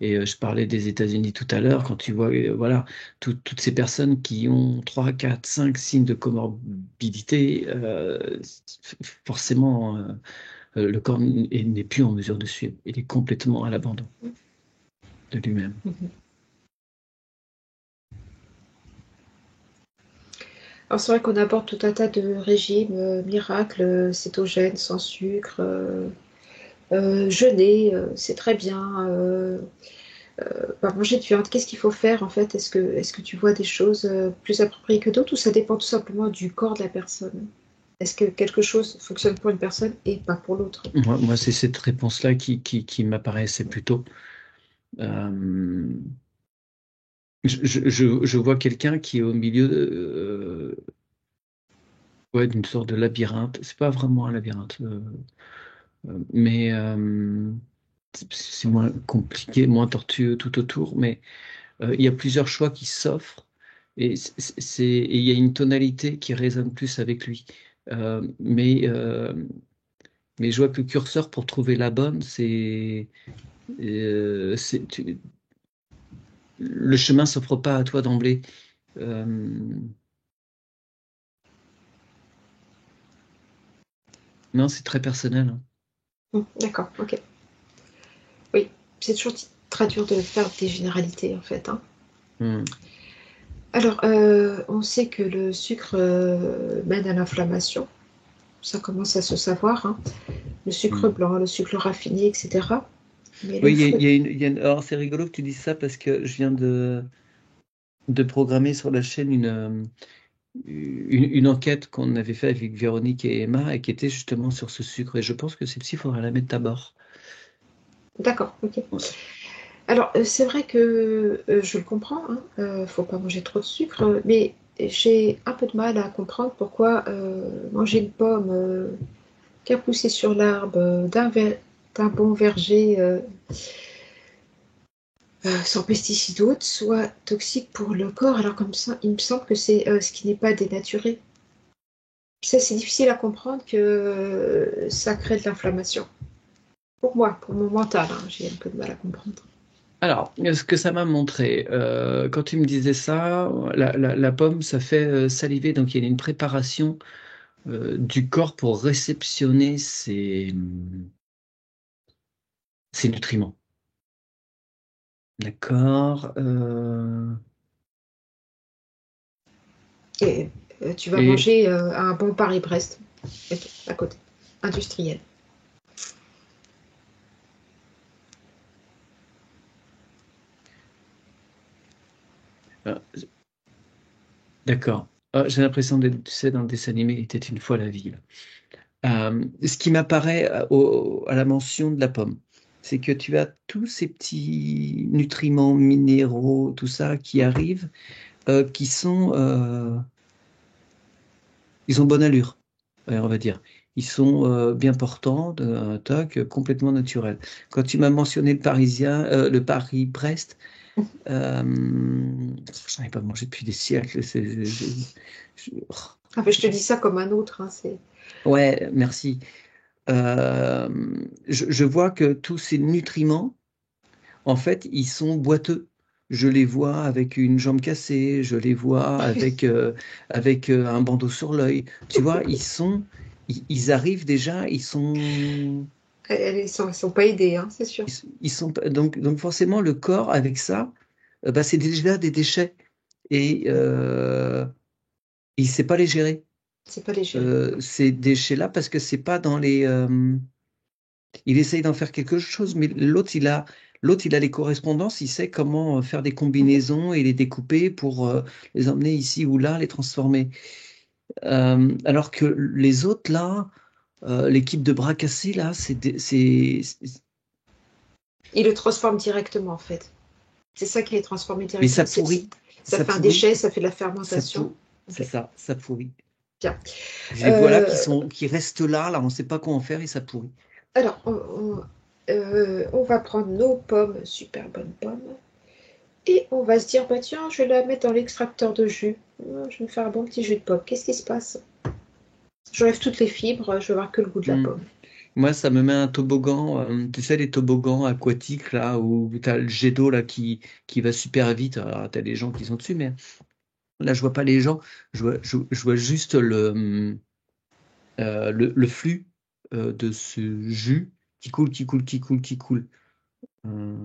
Et je parlais des États-Unis tout à l'heure, quand tu vois, voilà, toutes ces personnes qui ont 3, 4, 5 signes de comorbidité, forcément, le corps n'est plus en mesure de suivre. Il est complètement à l'abandon de lui-même. Mhm. Alors, c'est vrai qu'on aborde tout un tas de régimes miracles, cétogènes, sans sucre, jeûner, c'est très bien. Manger de viande, qu'est-ce qu'il faut faire en fait? Est-ce que tu vois des choses plus appropriées que d'autres ou ça dépend tout simplement du corps de la personne? Est-ce que quelque chose fonctionne pour une personne et pas pour l'autre? Moi, c'est cette réponse-là qui m'apparaissait plutôt. Euh, je vois quelqu'un qui est au milieu ouais, d'une sorte de labyrinthe. C'est pas vraiment un labyrinthe, mais c'est moins compliqué, moins tortueux tout autour, mais il y a plusieurs choix qui s'offrent et il y a une tonalité qui résonne plus avec lui. Euh, mais, euh, mais jouer avec le curseur pour trouver la bonne, le chemin s'offre pas à toi d'emblée. Euh, non, c'est très personnel, hein. D'accord, ok. Oui, c'est toujours très dur de faire des généralités en fait, hein. Hmm. Alors, on sait que le sucre mène à l'inflammation. Ça commence à se savoir, hein. Le sucre Hmm. blanc, le sucre raffiné, etc. Mais le Oui, fruit. alors c'est rigolo que tu dises ça parce que je viens de programmer sur la chaîne une enquête qu'on avait fait avec Véronique et Emma et qui était justement sur ce sucre. Et je pense que celle-ci, il faudra la mettre à bord. D'accord, ok. Ouais. Alors, c'est vrai que je le comprends, hein, faut pas manger trop de sucre, mais j'ai un peu de mal à comprendre pourquoi manger une pomme qui a poussé sur l'arbre d'un bon verger sans pesticides ou autres soit toxique pour le corps. Alors comme ça, il me semble que c'est ce qui n'est pas dénaturé. Ça, c'est difficile à comprendre que ça crée de l'inflammation. Pour moi, pour mon mental, hein, j'ai un peu de mal à comprendre. Alors, ce que ça m'a montré, quand tu me disais ça, la pomme, ça fait saliver, donc il y a une préparation du corps pour réceptionner ces nutriments. D'accord. Et tu vas Et manger un bon Paris-Brest à côté, industriel. euh, d'accord. Ah, j'ai l'impression d'être, tu sais, dans le dessin animé, il était une fois la vie. Ce qui m'apparaît à la mention de la pomme, c'est que tu as tous ces petits nutriments, minéraux, tout ça qui arrivent, qui sont, ils ont bonne allure, ouais, on va dire. Ils sont bien portants, un toc complètement naturel. Quand tu m'as mentionné le Paris-Brest, j'en ai pas mangé depuis des siècles. Oh, Enfin, je te dis ça comme un autre, hein, c'est... ouais, merci. Euh, je vois que tous ces nutriments, en fait, ils sont boiteux. Je les vois avec une jambe cassée, je les vois avec un bandeau sur l'œil. Tu vois, ils arrivent déjà, Elles sont pas aidées, hein, c'est sûr. ils sont, donc forcément le corps avec ça, bah, c'est déjà des déchets et il ne sait pas les gérer. C'est pas léger. Ces déchets-là parce que c'est pas dans il essaye d'en faire quelque chose, mais l'autre, il a les correspondances, il sait comment faire des combinaisons et les découper pour les emmener ici ou là, les transformer. Alors que les autres, là, l'équipe de bras cassés, là, Il le transforme directement, en fait. C'est ça qui est transformé mais directement. ça pourrit, Ça ça fait un pourrit, déchet, ça fait de la ça fermentation. pour, c'est Ok, ça, ça pourrit. bien. Je les vois là Euh, qui restent là, on ne sait pas quoi en faire et ça pourrit. alors, on va prendre nos pommes, super bonnes pommes, et on va se dire, bah tiens, je vais la mettre dans l'extracteur de jus. Je vais me faire un bon petit jus de pomme. Qu'est-ce qui se passe? J'enlève toutes les fibres, je vais voir que le goût de la Hmm. pomme. Moi, ça me met un toboggan, tu sais, les toboggans aquatiques, là, où tu as le jet d'eau là, qui va super vite. Alors, tu as des gens qui sont dessus, mais là, je vois pas les gens. Je vois juste le flux de ce jus qui coule, qui coule, qui coule, qui coule. Euh,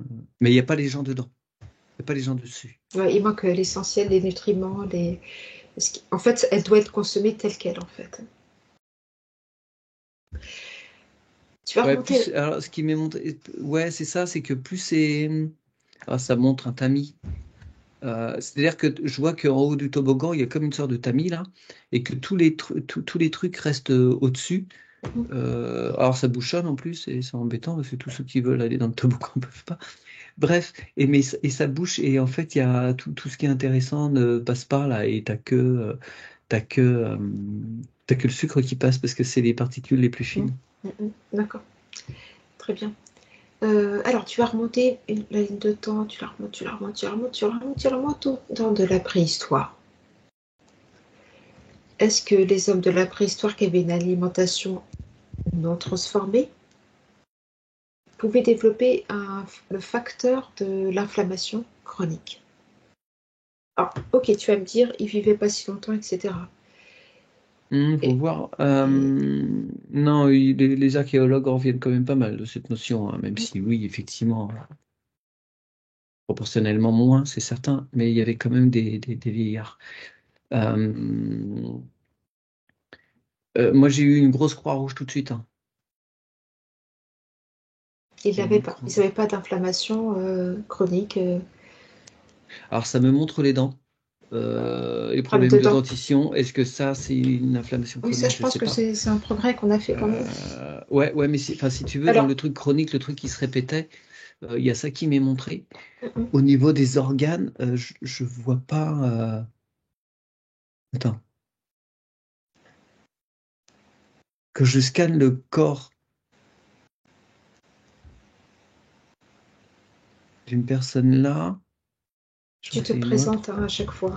mais il n'y a pas les gens dedans. Il n'y a pas les gens dessus. Ouais, il manque l'essentiel, les nutriments, en fait, elle doit être consommée telle qu'elle, en fait. Tu vas Ouais, remonter. alors, ce qui m'est montré, ouais, c'est ça, c'est que plus c'est. Ah, ça montre un tamis. C'est-à-dire que je vois qu'en haut du toboggan, il y a comme une sorte de tamis là, et que tous les trucs restent au-dessus. Alors ça bouchonne en plus, et c'est embêtant parce que tous ceux qui veulent aller dans le toboggan ne peuvent pas. Bref, et ça bouche, et en fait, il y a tout ce qui est intéressant ne passe pas là, et t'as que, euh, t'as que le sucre qui passe parce que c'est les particules les plus Mm, fines. mm, mm. D'accord, très bien. Alors, tu vas remonter la ligne de temps, tu la remontes, tu la remontes, tu la remontes, tu la remontes, tu la remontes au temps de la préhistoire. Est-ce que les hommes de la préhistoire qui avaient une alimentation non transformée pouvaient développer le facteur de l'inflammation chronique? Alors, ok, tu vas me dire, ils vivaient pas si longtemps, etc. Faut Et, voir. et- Non, les archéologues en reviennent quand même pas mal de cette notion, hein, même si oui, effectivement, proportionnellement moins, c'est certain, mais il y avait quand même des vieillards. Euh, Moi, j'ai eu une grosse croix rouge tout de suite, hein. ils J'ai eu n'avaient une pas, croix- ils n'avaient pas d'inflammation chronique. Alors, ça me montre les dents, les Problème problèmes de dedans. dentition. Est-ce que ça, c'est une inflammation Oui, ça, chronique? je Je pense sais que pas. c'est un progrès qu'on a fait quand même. Ouais, ouais, mais enfin, si tu veux, dans Alors, le truc chronique, le truc qui se répétait, il y a ça qui m'est montré. mm, Au niveau des organes, je vois pas. Attends, que je scanne le corps d'une personne là, j'en tu ai te fait une autre. présentes hein, à chaque fois.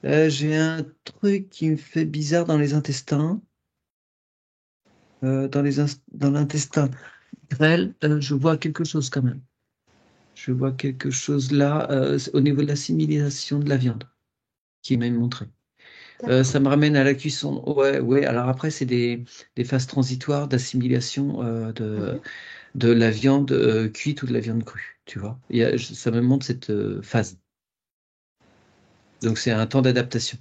J'ai un truc qui me fait bizarre dans les intestins. Dans l'intestin grêle, je vois quelque chose quand même. Je vois quelque chose là, c'est au niveau de l'assimilation de la viande, qui m'a montré. D'accord. Ça me ramène à la cuisson. Ouais, ouais. Alors après, c'est des phases transitoires d'assimilation Mhm. de la viande cuite ou de la viande crue. Tu vois, ça me montre cette phase. Donc c'est un temps d'adaptation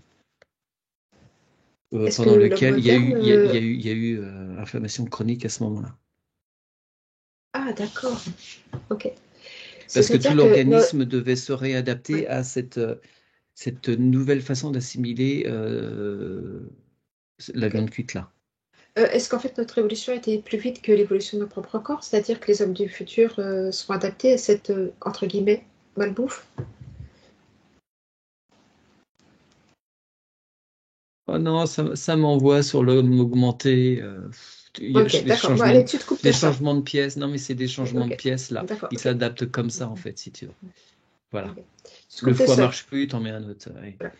Est-ce que pendant l'homme lequel moderne... il y a eu inflammation chronique à ce moment-là. Ah, d'accord. Ok. Parce que tout C'est-à-dire que... l'organisme devait se Ouais. réadapter à cette nouvelle façon d'assimiler la Ok. viande cuite là. Est-ce qu'en fait notre évolution a été plus vite que l'évolution de nos propres corps? C'est-à-dire que les hommes du futur sont adaptés à cette, entre guillemets, malbouffe? Oh non, ça m'envoie sur l'homme augmenté. Il y a Ok, des d'accord. Bon, changements, allez, tu te coupes des de ça. changements de pièces. Non, mais c'est des changements de Ok. pièces là. D'accord, Ils ok. s'adaptent comme ça en fait, si tu veux. Voilà. Ok. Tu te Le coupes de foie ça. marche plus, t'en mets un autre. Ouais. Voilà.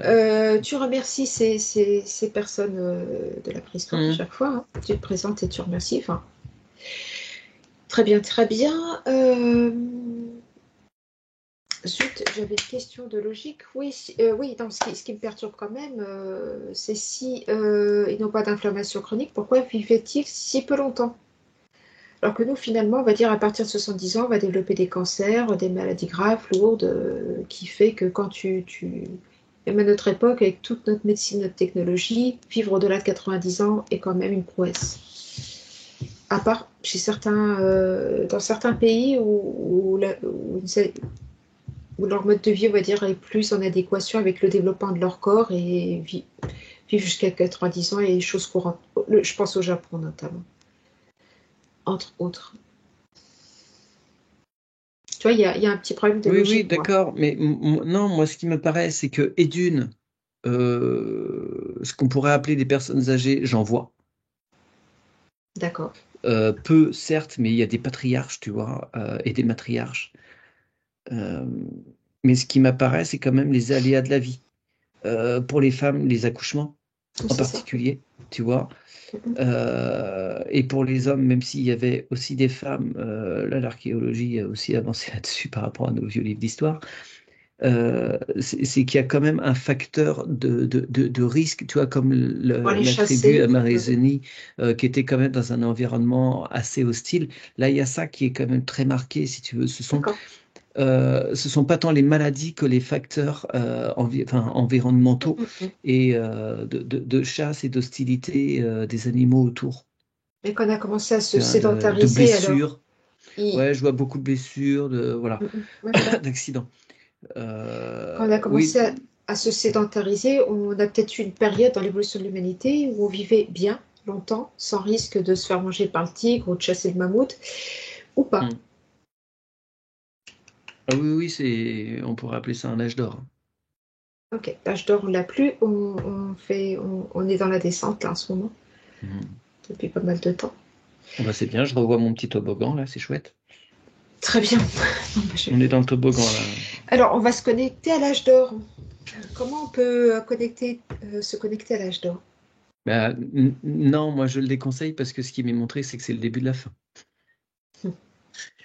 Euh, Tu remercies ces personnes de la préhistoire à hum. chaque fois, hein. Tu te présentes et tu remercies. Enfin, très bien, très bien. Zut, j'avais une question de logique. Oui, oui. Donc, ce qui me perturbe quand même, c'est si ils n'ont pas d'inflammation chronique, pourquoi vivaient-ils si peu longtemps? Alors que nous, finalement, on va dire à partir de 70 ans, on va développer des cancers, des maladies graves, lourdes, qui fait que quand même à notre époque, avec toute notre médecine, notre technologie, vivre au-delà de 90 ans est quand même une prouesse. À part chez certains, dans certains pays où leur mode de vie, on va dire, est plus en adéquation avec le développement de leur corps et vivent jusqu'à 90 ans et choses courantes. Je pense au Japon notamment, entre autres. Tu vois, il y a un petit problème de Oui, oui, logique, moi. d'accord. Mais non, moi, ce qui me paraît, c'est que, et d'une, ce qu'on pourrait appeler des personnes âgées, j'en vois. D'accord. Peu, certes, mais il y a des patriarches, tu vois, et des matriarches. Euh, mais ce qui m'apparaît, c'est quand même les aléas de la vie. Pour les femmes, les accouchements Oui, en c'est ça. particulier, tu vois. Et pour les hommes, même s'il y avait aussi des femmes, là l'archéologie a aussi avancé là-dessus par rapport à nos vieux livres d'histoire, c'est qu'il y a quand même un facteur de risque, tu vois, comme Pour aller la tribu chasser. Amarésénie, qui était quand même dans un environnement assez hostile. Là, il y a ça qui est quand même très marqué, si tu veux. D'accord. Ce sont pas tant les maladies que les facteurs enfin, environnementaux et de chasse et d'hostilité des animaux autour. Et qu'on a commencé à se Tu vois, de sédentariser, alors. blessures. il- Ouais, je vois beaucoup de blessures, Ouais, voilà. d'accidents. Quand on a Oui, commencé à se sédentariser, on a peut-être eu une période dans l'évolution de l'humanité où on vivait bien, longtemps, sans risque de se faire manger par le tigre ou de chasser le mammouth, ou pas. hmm. Ah oui, oui, on pourrait appeler ça un âge d'or. Ok, l'âge d'or, on l'a plus. On est dans la descente là en ce moment, Mhm. depuis pas mal de temps. Ah bah, c'est bien, je revois mon petit toboggan là, c'est chouette. Très bien. Bon, bah, On est dans le toboggan là. alors, on va se connecter à l'âge d'or. Comment on peut se connecter à l'âge d'or? Bah, non, moi je le déconseille parce que ce qui m'est montré, c'est que c'est le début de la fin.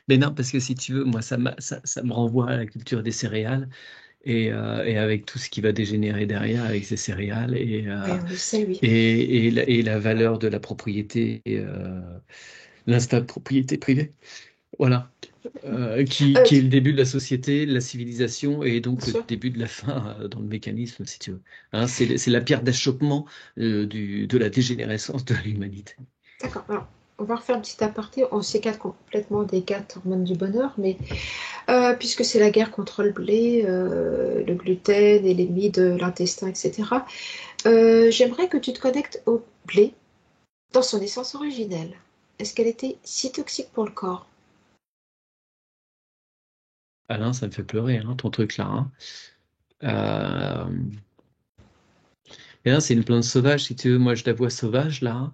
Mais non, parce que si tu veux, moi ça me renvoie à la culture des céréales et avec tout ce qui va dégénérer derrière avec ces céréales Oui, on le sait, oui. et la valeur de la propriété, l'instinct de propriété privée. Voilà. Qui est Bien le début de la société, de la civilisation et donc le sûr. début de la fin dans le mécanisme, si tu veux. Hein, c'est la pierre d'achoppement de la dégénérescence de l'humanité. D'accord. Alors, on va refaire un petit aparté. On s'écarte complètement des quatre hormones du bonheur, mais puisque c'est la guerre contre le blé, le gluten et l'ennemi de l'intestin, etc., j'aimerais que tu te connectes au blé dans son essence originelle. Est-ce qu'elle était si toxique pour le corps? Alain, ça me fait pleurer, hein, ton truc là. Hein. Euh, et là, c'est une plante sauvage, si tu veux. Moi, je la vois sauvage là.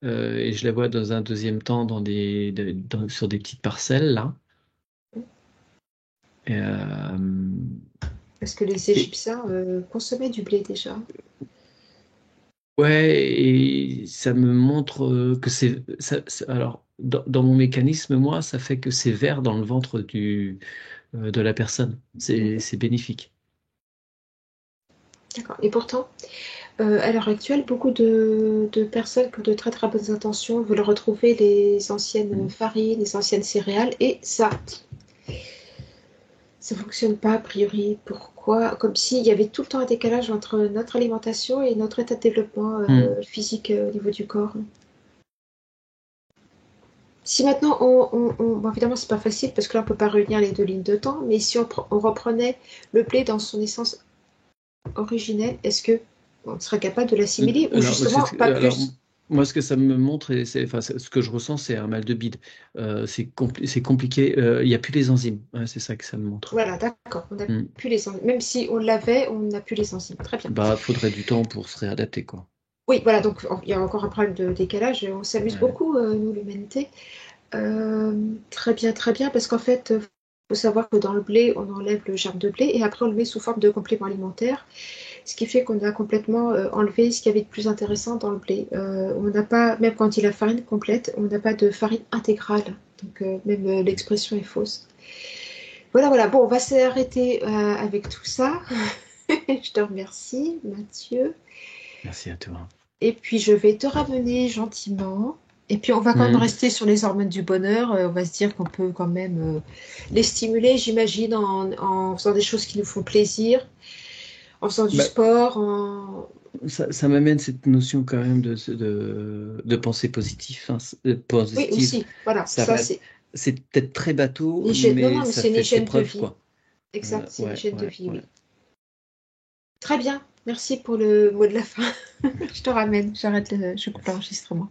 Et je la vois dans un deuxième temps sur des petites parcelles là. Euh, Parce que les et, Égyptiens consommaient du blé déjà. Ouais, et ça me montre que alors, dans mon mécanisme, moi, ça fait que c'est vert dans le ventre de la personne. Mhm. C'est bénéfique. D'accord. Et pourtant, à l'heure actuelle, beaucoup de personnes qui ont de très très bonnes intentions veulent retrouver les anciennes Mhm. farines, les anciennes céréales, et ça fonctionne pas a priori. Pourquoi? Comme s'il y avait tout le temps un décalage entre notre alimentation et notre état de développement Mhm. physique au niveau du corps. Si maintenant, bon, évidemment, c'est pas facile parce que là, on peut pas réunir les deux lignes de temps, mais si on reprenait le blé dans son essence originelle, est-ce que on serait capable de l'assimiler ou Alors, justement pas alors, plus? moi, ce que ça me montre, enfin, ce que je ressens, c'est un mal de bide. C'est compliqué. Il n'y a plus les enzymes. Ouais, c'est ça que ça me montre. Voilà, d'accord, on n'a Mhm. plus les enzymes. Même si on l'avait, on n'a plus les enzymes. Très bien. Bah, faudrait du temps pour se réadapter, quoi. Oui, voilà, donc il y a encore un problème de décalage. On s'amuse Ouais. beaucoup, nous, l'humanité. Très bien, parce qu'en fait, il faut savoir que dans le blé, on enlève le germe de blé et après on le met sous forme de complément alimentaire, ce qui fait qu'on a complètement enlevé ce qu'il y avait de plus intéressant dans le blé. On n'a pas, même quand il a farine complète, on n'a pas de farine intégrale. Donc même l'expression est fausse. Voilà, voilà. Bon, on va s'arrêter avec tout ça. Je te remercie, Mathieu. Merci à toi. Et puis, je vais te ramener gentiment. Et puis, on va quand même Mhm. rester sur les hormones du bonheur. On va se dire qu'on peut quand même les stimuler, j'imagine, en faisant des choses qui nous font plaisir, en faisant du Bah, sport, en... ça m'amène cette notion quand même de pensée positive. Hein, Oui, positive, aussi. Voilà, ça ça, reste, c'est c'est peut-être très bateau, Non, mais non, mais ça c'est une fait ses hygiène de preuves, vie. quoi. Exact, c'est une Ouais, hygiène de ouais, vie, ouais. oui. Très bien. Merci pour le mot de la fin. Je te ramène. Je coupe l'enregistrement.